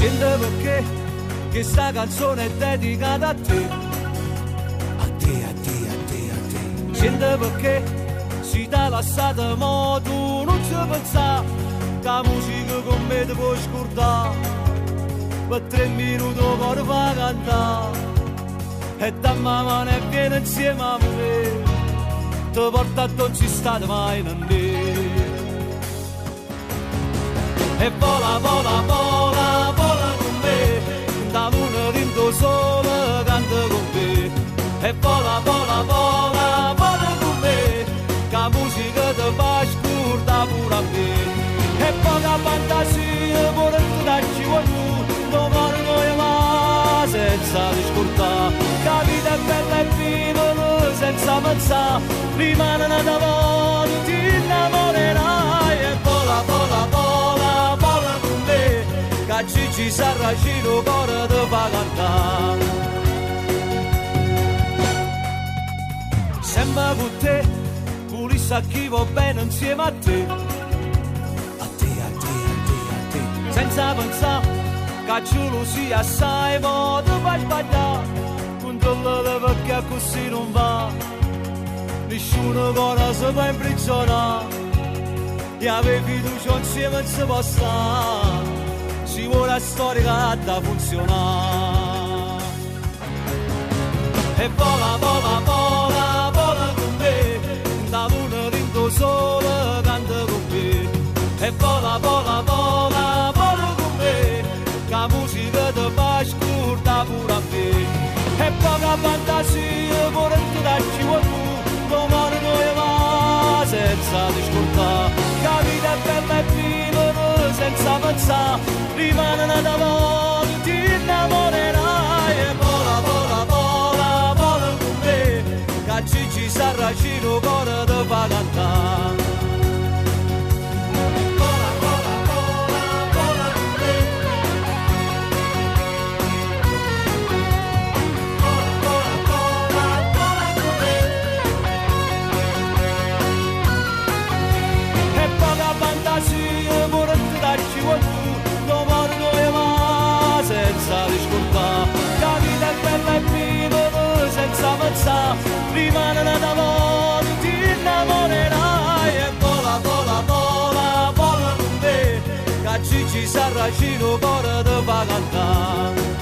Senti perché che sta canzone è dedicata a te. A te, a te, a te, a te. Senti perché si t'ha lasciato mo tu non ci pensa che la musica con me ti puoi scordare. Per 3 minuti poi fa cantare e dammi la mano e vieni insieme a me. Ti porta dove ci state mai in me. E vola, vola, vola, vola con me, da luna rindo sole canta con te. E vola, vola, vola, vola con me, che la musica ti fa scordare pure a me. E poca fantasia pure tu dacci con tu, domani noi va senza discordare. Che la vita è bella e viva senza pensare, rimane da voi ti innamorerai. E vola, vola, vola, vola con me, che Gigi Sarracino cuore ti fa cantare. Sempre con te, pulissa chi va bene insieme a te. A te, a te, a te, a te. Senza pensare che giuro sia assai, ma ti fai sbagliare. Controllate perché così non va. Nessuno cuore si può imprigionare. E avere fiducia insieme non si può stare. Si vuole la storia da funzionare. E vola, vola, vola, vola con me, da luna rindo sole canta con me. E vola, vola, vola, vola con me, che la musica ti fa scordare pure a me. E poca fantasia pure tu dacci con tu, domani noi va senza discordare. Che la vita è bella e viva senza pensare, rimane da voi ti innamorerai. E vola, vola, vola, vola con me, che Gigi Sarracino cuore ti fa cantare. Senza discolpare, che la vita è bella e viva senza pensare, rimane da voi ti innamorerai. E vola, vola, vola, vola con me, che Gigi Sarracino cuore ti fa cantare.